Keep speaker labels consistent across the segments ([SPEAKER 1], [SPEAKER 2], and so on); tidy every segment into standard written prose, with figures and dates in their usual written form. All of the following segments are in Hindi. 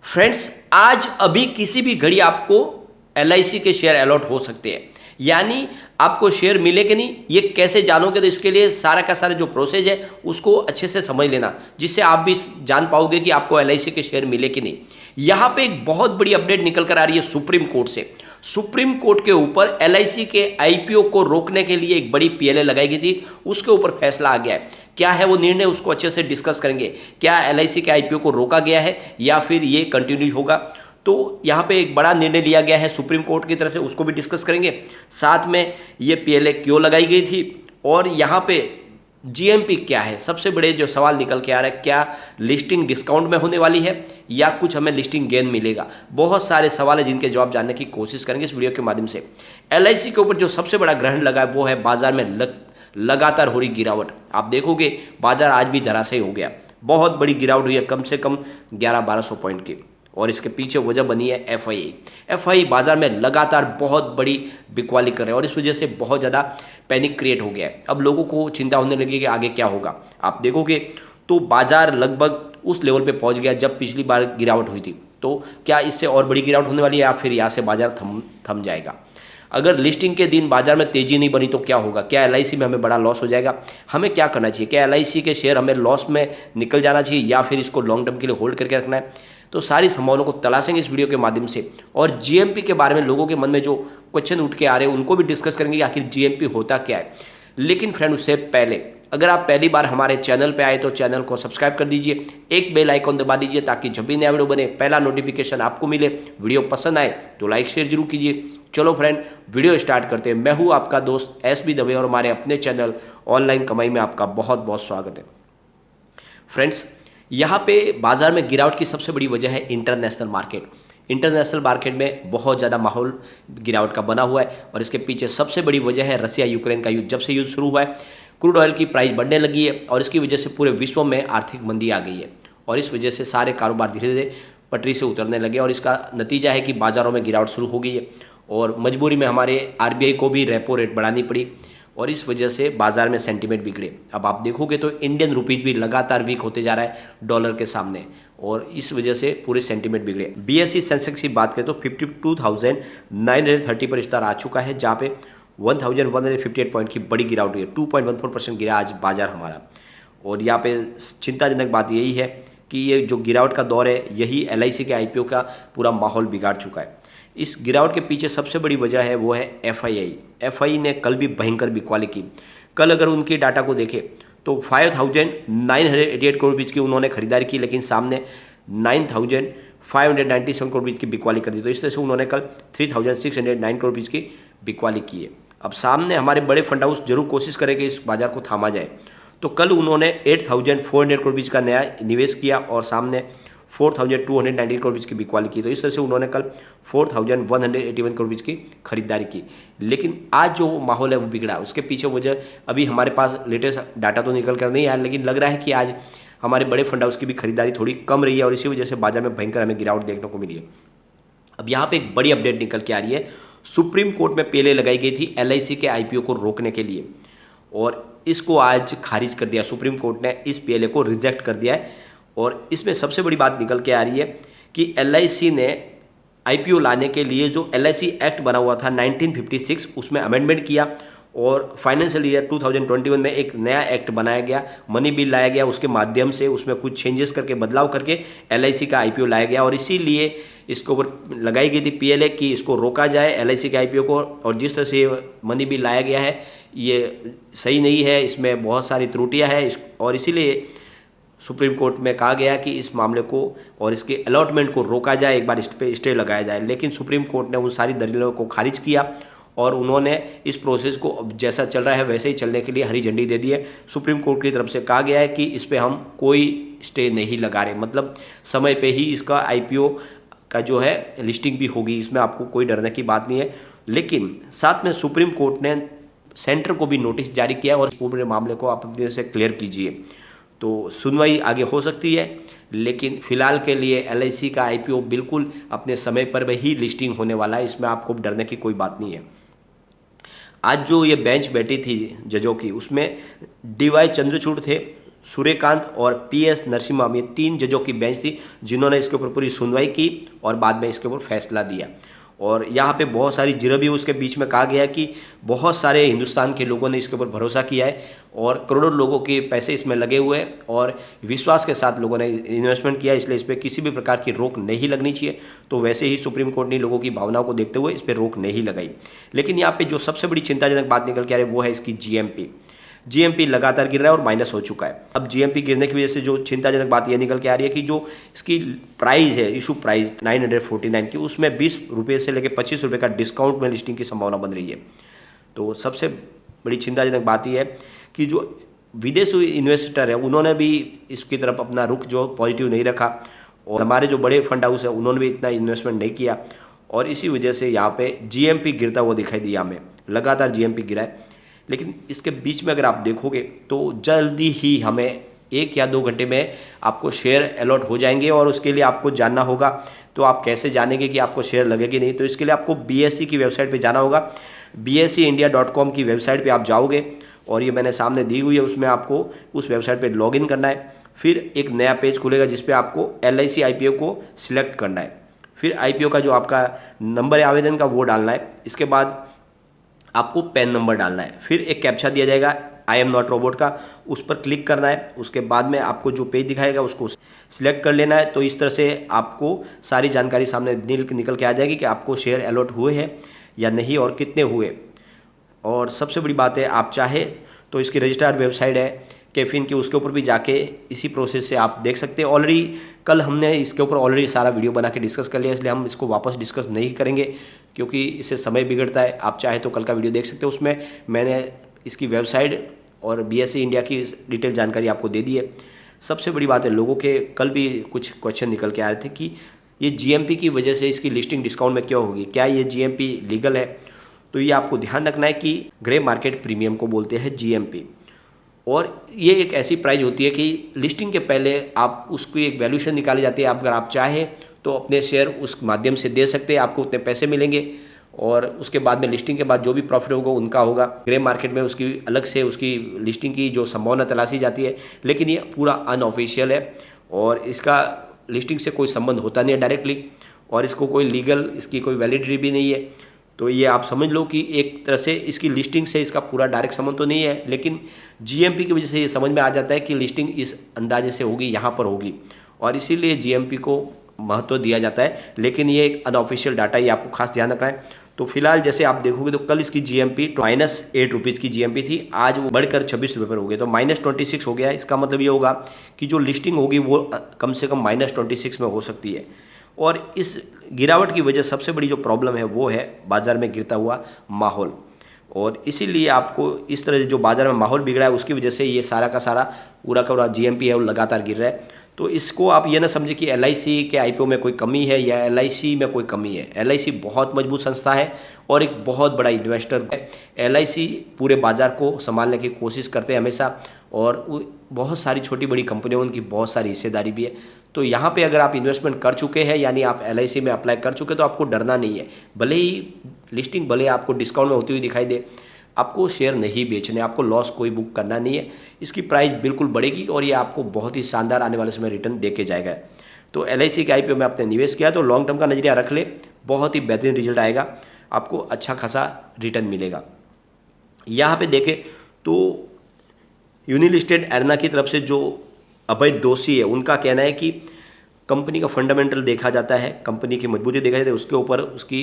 [SPEAKER 1] फ्रेंड्स, आज अभी किसी भी घड़ी आपको एलआईसी के शेयर अलॉट हो सकते हैं। यानी आपको शेयर मिले कि नहीं, ये कैसे जानोगे? तो इसके लिए सारा का सारा जो प्रोसेस है उसको अच्छे से समझ लेना, जिससे आप भी जान पाओगे कि आपको एलआईसी के शेयर मिले कि नहीं। यहाँ पे एक बहुत बड़ी अपडेट निकल कर आ रही है सुप्रीम कोर्ट से। सुप्रीम कोर्ट के ऊपर एलआईसी के आईपीओ को रोकने के लिए एक बड़ी पीएलए लगाई गई थी, उसके ऊपर फैसला आ गया है। क्या है वो निर्णय, उसको अच्छे से डिस्कस करेंगे। क्या एलआईसी के आईपीओ को रोका गया है या फिर ये कंटिन्यू होगा? तो यहाँ पे एक बड़ा निर्णय लिया गया है सुप्रीम कोर्ट की तरफ से, उसको भी डिस्कस करेंगे। साथ में ये पीएलए क्यों लगाई गई थी और यहाँ पे जीएमपी क्या है, सबसे बड़े जो सवाल निकल के आ रहा है। क्या लिस्टिंग डिस्काउंट में होने वाली है या कुछ हमें लिस्टिंग गेन मिलेगा? बहुत सारे सवाल है जिनके जवाब जानने की कोशिश करेंगे इस वीडियो के माध्यम से। एलआईसी के ऊपर जो सबसे बड़ा ग्रहण लगा है वो है बाजार में लगातार हो रही गिरावट। आप देखोगे बाजार आज भी धराशायी हो गया, बहुत बड़ी गिरावट हुई है, कम से कम 1100-1200 पॉइंट की। और इसके पीछे वजह बनी है एफआई बाजार में लगातार बहुत बड़ी बिकवाली कर रहे हैं और इस वजह से बहुत ज़्यादा पैनिक क्रिएट हो गया है। अब लोगों को चिंता होने लगी कि आगे क्या होगा। आप देखोगे तो बाजार लगभग उस लेवल पे पहुंच गया जब पिछली बार गिरावट हुई थी। तो क्या इससे और बड़ी गिरावट होने वाली है या फिर यहाँ से बाजार थम जाएगा? अगर लिस्टिंग के दिन बाजार में तेजी नहीं बनी तो क्या होगा? क्या एलआईसी में हमें बड़ा लॉस हो जाएगा? हमें क्या करना चाहिए? क्या एलआईसी के शेयर हमें लॉस में निकल जाना चाहिए या फिर इसको लॉन्ग टर्म के लिए होल्ड करके रखना है? तो सारी संभावनाओं को तलाशेंगे इस वीडियो के माध्यम से। और जीएमपी के बारे में लोगों के मन में जो क्वेश्चन उठ के आ रहे हैं उनको भी डिस्कस करेंगे कि आखिर जीएमपी होता क्या है। लेकिन फ्रेंड, उससे पहले अगर आप पहली बार हमारे चैनल पे आए तो चैनल को सब्सक्राइब कर दीजिए, एक बेल आइकॉन दबा दीजिए ताकि जब भी नया वीडियो बने पहला नोटिफिकेशन आपको मिले। वीडियो पसंद आए तो लाइक शेयर जरूर कीजिए। चलो फ्रेंड, वीडियो स्टार्ट करते हैं। मैं हूँ आपका दोस्त एसबी दवे और हमारे अपने चैनल ऑनलाइन कमाई में आपका बहुत बहुत स्वागत है। फ्रेंड्स, यहाँ पे बाजार में गिरावट की सबसे बड़ी वजह है इंटरनेशनल मार्केट। इंटरनेशनल मार्केट में बहुत ज़्यादा माहौल गिरावट का बना हुआ है और इसके पीछे सबसे बड़ी वजह है रसिया यूक्रेन का युद्ध। जब से युद्ध शुरू हुआ है क्रूड ऑयल की प्राइस बढ़ने लगी है और इसकी वजह से पूरे विश्व में आर्थिक मंदी आ गई है और इस वजह से सारे कारोबार धीरे धीरे पटरी से उतरने लगे और इसका नतीजा है कि बाज़ारों में गिरावट शुरू हो गई है और मजबूरी में हमारे आरबीआई को भी रेपो रेट बढ़ानी पड़ी और इस वजह से बाजार में सेंटीमेंट बिगड़े। अब आप देखोगे तो इंडियन रुपीज भी लगातार वीक होते जा रहा है डॉलर के सामने और इस वजह से पूरे सेंटीमेंट बिगड़े। बीएसई सेंसेक्स की बात करें तो 52,930 पर स्टार आ चुका है, जहाँ पे 1,158 पॉइंट की बड़ी गिरावट हुई है। 2.14% गिरा आज बाजार हमारा। और यहाँ पे चिंताजनक बात यही है कि ये जो गिरावट का दौर है यही एलआईसी के आईपीओ का पूरा माहौल बिगाड़ चुका है। इस गिरावट के पीछे सबसे बड़ी वजह है वो है एफआई ने कल भी भयंकर बिकवाली की। कल अगर उनकी डाटा को देखें तो 5,988 करोड़ रुपीज़ की उन्होंने खरीदारी की, लेकिन सामने 9,597 करोड़ रुपीज़ की बिकवाली कर दी। तो इस तरह से उन्होंने कल 3,609 करोड़ रुपीज़ की बिकवाली की है। अब सामने हमारे बड़े फंड हाउस जरूर कोशिश करें कि इस बाजार को थामा जाए। तो कल उन्होंने 8,400 करोड़ रुपीज़ का नया निवेश किया और सामने 4,290 करोड़ रुपीज़ की बिकवाली की। तो इस तरह से उन्होंने कल 4,181 करोड़ रुपीज़ की खरीदारी की। लेकिन आज जो माहौल है वो बिगड़ा, उसके पीछे वजह अभी हमारे पास लेटेस्ट डाटा तो निकल कर नहीं आया, लेकिन लग रहा है कि आज हमारे बड़े फंड हाउस की भी खरीदारी थोड़ी कम रही है और इसी वजह से बाजार में भयंकर हमें गिरावट देखने को मिली है। अब यहाँ पे एक बड़ी अपडेट निकल के आ रही है। सुप्रीम कोर्ट में पीएलए लगाई गई थी एलआईसी के आईपीओ को रोकने के लिए और इसको आज खारिज कर दिया। सुप्रीम कोर्ट ने इस पीएलए को रिजेक्ट कर दिया है और इसमें सबसे बड़ी बात निकल के आ रही है कि एलआईसी ने आईपीओ लाने के लिए जो एलआईसी एक्ट बना हुआ था 1956 उसमें अमेंडमेंट किया और फाइनेंशियल ईयर 2021 में एक नया एक्ट बनाया गया, मनी बिल लाया गया, उसके माध्यम से उसमें कुछ चेंजेस करके बदलाव करके एलआईसी का आईपीओ लाया गया और इसीलिए इसके ऊपर लगाई गई थी पीएलए कि इसको रोका जाए एलआईसी के आईपीओ को। और जिस तरह से मनी बिल लाया गया है ये सही नहीं है, इसमें बहुत सारी त्रुटियाँ हैं और इसीलिए सुप्रीम कोर्ट में कहा गया कि इस मामले को और इसके अलॉटमेंट को रोका जाए, एक बार इस पे स्टे लगाया जाए। लेकिन सुप्रीम कोर्ट ने उन सारी दलीलों को खारिज किया और उन्होंने इस प्रोसेस को जैसा चल रहा है वैसे ही चलने के लिए हरी झंडी दे दी है। सुप्रीम कोर्ट की तरफ से कहा गया है कि इस पर हम कोई स्टे नहीं लगा रहे, मतलब समय पे ही इसका आईपीओ का जो है लिस्टिंग भी होगी, इसमें आपको कोई डरने की बात नहीं है। लेकिन साथ में सुप्रीम कोर्ट ने सेंटर को भी नोटिस जारी किया और इस पूरे मामले को आप अपने से क्लियर कीजिए। तो सुनवाई आगे हो सकती है, लेकिन फिलहाल के लिए एलआईसी का आईपीओ बिल्कुल अपने समय पर ही लिस्टिंग होने वाला है, इसमें आपको डरने की कोई बात नहीं है। आज जो ये बेंच बैठी थी जजों की उसमें डीवाई चंद्रचूड़ थे, सूर्यकांत और PS नरसिम्हा, ये 3 जजों की बेंच थी जिन्होंने इसके ऊपर पूरी सुनवाई की और बाद में इसके ऊपर फैसला दिया। और यहाँ पे बहुत सारी जीरो भी उसके बीच में कहा गया है कि बहुत सारे हिंदुस्तान के लोगों ने इसके ऊपर भरोसा किया है और करोड़ों लोगों के पैसे इसमें लगे हुए हैं और विश्वास के साथ लोगों ने इन्वेस्टमेंट किया, इसलिए इस पर किसी भी प्रकार की रोक नहीं लगनी चाहिए। तो वैसे ही सुप्रीम कोर्ट ने लोगों की भावनाओं को देखते हुए इस पर रोक नहीं लगाई। लेकिन यहाँ पे जो सबसे बड़ी चिंताजनक बात निकल के आ रही है वो है इसकी जीएमपी लगातार गिर रहा है और माइनस हो चुका है। अब जीएमपी गिरने की वजह से जो चिंताजनक बात ये निकल के आ रही है कि जो इसकी प्राइस है, इशू प्राइस 949 की, उसमें 20 रुपये से लेकर 25 रुपये का डिस्काउंट में लिस्टिंग की संभावना बन रही है। तो सबसे बड़ी चिंताजनक बात यह है कि जो विदेशी इन्वेस्टर है उन्होंने भी इसकी तरफ अपना रुख जो पॉजिटिव नहीं रखा और हमारे जो बड़े फंड हाउस है उन्होंने भी इतना इन्वेस्टमेंट नहीं किया और इसी वजह से यहाँ पे जीएमपी गिरता हुआ दिखाई दिया हमें। लगातार जीएमपी गिरा है, लेकिन इसके बीच में अगर आप देखोगे तो जल्दी ही हमें 1 या 2 घंटे में आपको शेयर अलॉट हो जाएंगे और उसके लिए आपको जानना होगा। तो आप कैसे जानेंगे कि आपको शेयर लगे कि नहीं? तो इसके लिए आपको BSE की वेबसाइट पे जाना होगा। BSEindia.com की वेबसाइट पे आप जाओगे और ये मैंने सामने दी हुई है, उसमें आपको उस वेबसाइट पे लॉगिन करना है। फिर एक नया पेज खुलेगा जिस पे आपको LIC IPO को सिलेक्ट करना है। फिर IPO का जो आपका नंबर है आवेदन का वो डालना है। इसके बाद आपको पैन नंबर डालना है। फिर एक कैप्चा दिया जाएगा आई एम नॉट रोबोट का, उस पर क्लिक करना है। उसके बाद में आपको जो पेज दिखाएगा उसको सिलेक्ट कर लेना है। तो इस तरह से आपको सारी जानकारी सामने निकल के आ जाएगी कि आपको शेयर अलॉट हुए हैं या नहीं और कितने हुए। और सबसे बड़ी बात है, आप चाहे तो इसकी रजिस्टर्ड वेबसाइट है कैफिन की, उसके ऊपर भी जाके इसी प्रोसेस से आप देख सकते हैं। ऑलरेडी कल हमने इसके ऊपर ऑलरेडी सारा वीडियो बना के डिस्कस कर लिया, इसलिए हम इसको वापस डिस्कस नहीं करेंगे क्योंकि इससे समय बिगड़ता है। आप चाहे तो कल का वीडियो देख सकते हो, उसमें मैंने इसकी वेबसाइट और BSE इंडिया की डिटेल जानकारी आपको दे दी है। सबसे बड़ी बात है, लोगों के कल भी कुछ क्वेश्चन निकल के आ रहे थे कि ये GMP की वजह से इसकी लिस्टिंग डिस्काउंट में क्यों होगी, क्या ये GMP लीगल है? तो ये आपको ध्यान रखना है कि ग्रे मार्केट प्रीमियम को बोलते हैं GMP, और ये एक ऐसी प्राइस होती है कि लिस्टिंग के पहले आप उसकी एक वैल्यूएशन निकाली जाती है। आप अगर आप चाहें तो अपने शेयर उस माध्यम से दे सकते हैं, आपको उतने पैसे मिलेंगे और उसके बाद में लिस्टिंग के बाद जो भी प्रॉफिट होगा उनका होगा। ग्रे मार्केट में उसकी अलग से उसकी लिस्टिंग की जो संभावना तलाशी जाती है, लेकिन ये पूरा अनऑफिशियल है और इसका लिस्टिंग से कोई संबंध होता नहीं है डायरेक्टली, और इसको कोई लीगल इसकी कोई वैलिडिटी भी नहीं है। तो ये आप समझ लो कि एक तरह से इसकी लिस्टिंग से इसका पूरा डायरेक्ट संबंध तो नहीं है, लेकिन GMP की वजह से ये समझ में आ जाता है कि लिस्टिंग इस अंदाजे से होगी, यहाँ पर होगी, और इसीलिए GMP को महत्व दिया जाता है। लेकिन ये एक अनऑफिशियल डाटा, ये आपको खास ध्यान रखना है। तो फिलहाल जैसे आप देखोगे तो कल इसकी GMP -8 रुपीज़ की GMP थी, आज वो बढ़कर 26 रुपये पर हो गया, तो -26 हो गया। इसका मतलब ये होगा कि जो लिस्टिंग होगी वो कम से कम -26 में हो सकती है। और इस गिरावट की वजह सबसे बड़ी जो प्रॉब्लम है वो है बाज़ार में गिरता हुआ माहौल, और इसीलिए आपको इस तरह जो बाज़ार में माहौल बिगड़ा है उसकी वजह से ये सारा का सारा पूरा का पूरा GMP है वो लगातार गिर रहा है। तो इसको आप ये ना समझे कि LIC के IPO में कोई कमी है या LIC में कोई कमी है। LIC बहुत मजबूत संस्था है और एक बहुत बड़ा इन्वेस्टर है। LIC पूरे बाज़ार को संभालने की कोशिश करते हैं हमेशा, और बहुत सारी छोटी बड़ी कंपनियों उनकी बहुत सारी हिस्सेदारी भी है। तो यहाँ पे अगर आप इन्वेस्टमेंट कर चुके हैं, यानी आप LIC में अप्लाई कर चुके, तो आपको डरना नहीं है। भले ही लिस्टिंग भले आपको डिस्काउंट में होती हुई दिखाई दे, आपको शेयर नहीं बेचने, आपको लॉस कोई बुक करना नहीं है। इसकी प्राइस बिल्कुल बढ़ेगी और ये आपको बहुत ही शानदार आने वाले समय रिटर्न दे के जाएगा। तो LIC के IPO में आपने निवेश किया तो लॉन्ग टर्म का नजरिया रख ले, बहुत ही बेहतरीन रिजल्ट आएगा, आपको अच्छा खासा रिटर्न मिलेगा। यहाँ पे देखें तो यूनिलिस्टेड एरना की तरफ से जो अभय दोषी है, उनका कहना है कि कंपनी का फंडामेंटल देखा जाता है, कंपनी की मजबूती देखा जाता है, उसके ऊपर उसकी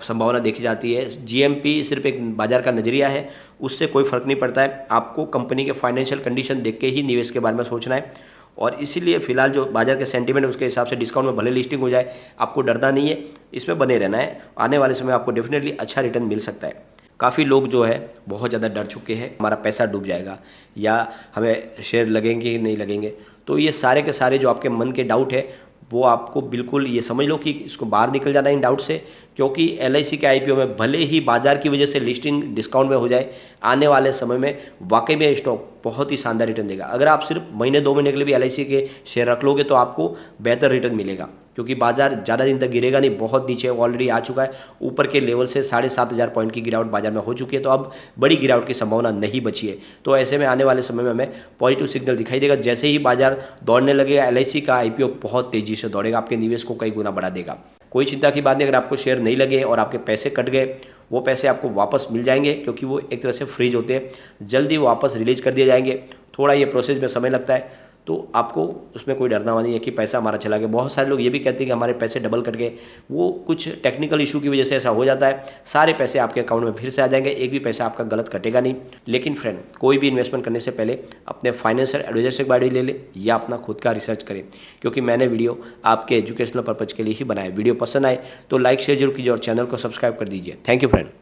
[SPEAKER 1] संभावना देखी जाती है। GMP सिर्फ एक बाजार का नज़रिया है, उससे कोई फ़र्क नहीं पड़ता है। आपको कंपनी के फाइनेंशियल कंडीशन देख के ही निवेश के बारे में सोचना है, और इसीलिए फिलहाल जो बाजार के सेंटीमेंट है उसके हिसाब से डिस्काउंट में भले लिस्टिंग हो जाए, आपको डरना नहीं है, इसमें बने रहना है। आने वाले समय आपको डेफिनेटली अच्छा रिटर्न मिल सकता है। काफ़ी लोग जो है बहुत ज़्यादा डर चुके हैं, हमारा पैसा डूब जाएगा या हमें शेयर लगेंगे कि नहीं लगेंगे। तो ये सारे के सारे जो आपके मन के डाउट है वो आपको बिल्कुल ये समझ लो कि इसको बाहर निकल जाना है इन डाउट से, क्योंकि LIC के IPO में भले ही बाजार की वजह से लिस्टिंग डिस्काउंट में हो जाए, आने वाले समय में वाकई में स्टॉक बहुत ही शानदार रिटर्न देगा। अगर आप सिर्फ महीने 2 महीने के लिए भी LIC के शेयर रख लोगे तो आपको बेहतर रिटर्न मिलेगा। क्योंकि बाजार ज़्यादा दिन तक गिरेगा नहीं, बहुत नीचे ऑलरेडी आ चुका है। ऊपर के लेवल से 7,500 पॉइंट की गिरावट बाजार में हो चुकी है, तो अब बड़ी गिरावट की संभावना नहीं बची है। तो ऐसे में आने वाले समय में हमें पॉजिटिव सिग्नल दिखाई देगा। जैसे ही बाजार दौड़ने लगेगा, LIC का IPO बहुत तेजी से दौड़ेगा, आपके निवेश को कई गुना बढ़ा देगा। कोई चिंता की बात नहीं, अगर आपको शेयर नहीं लगे और आपके पैसे कट गए, वो पैसे आपको वापस मिल जाएंगे, क्योंकि वो एक तरह से फ्रीज होते हैं, जल्दी वापस रिलीज कर दिए जाएंगे। थोड़ा ये प्रोसेस में समय लगता है, तो आपको उसमें कोई डरना नहीं है कि पैसा हमारा चला गया। बहुत सारे लोग ये भी कहते हैं कि हमारे पैसे डबल कट गए, वो कुछ टेक्निकल इशू की वजह से ऐसा हो जाता है। सारे पैसे आपके अकाउंट में फिर से आ जाएंगे, एक भी पैसा आपका गलत कटेगा नहीं। लेकिन फ्रेंड, कोई भी इन्वेस्टमेंट करने से पहले अपने फाइनेंशियल एडवाइजर से बारे ले ले या अपना खुद का रिसर्च करें, क्योंकि मैंने वीडियो आपके एजुकेशनल पर्पज़ के लिए ही बनाया। वीडियो पसंद आए तो लाइक शेयर जरूर कीजिए और चैनल को सब्सक्राइब कर दीजिए। Thank you friend.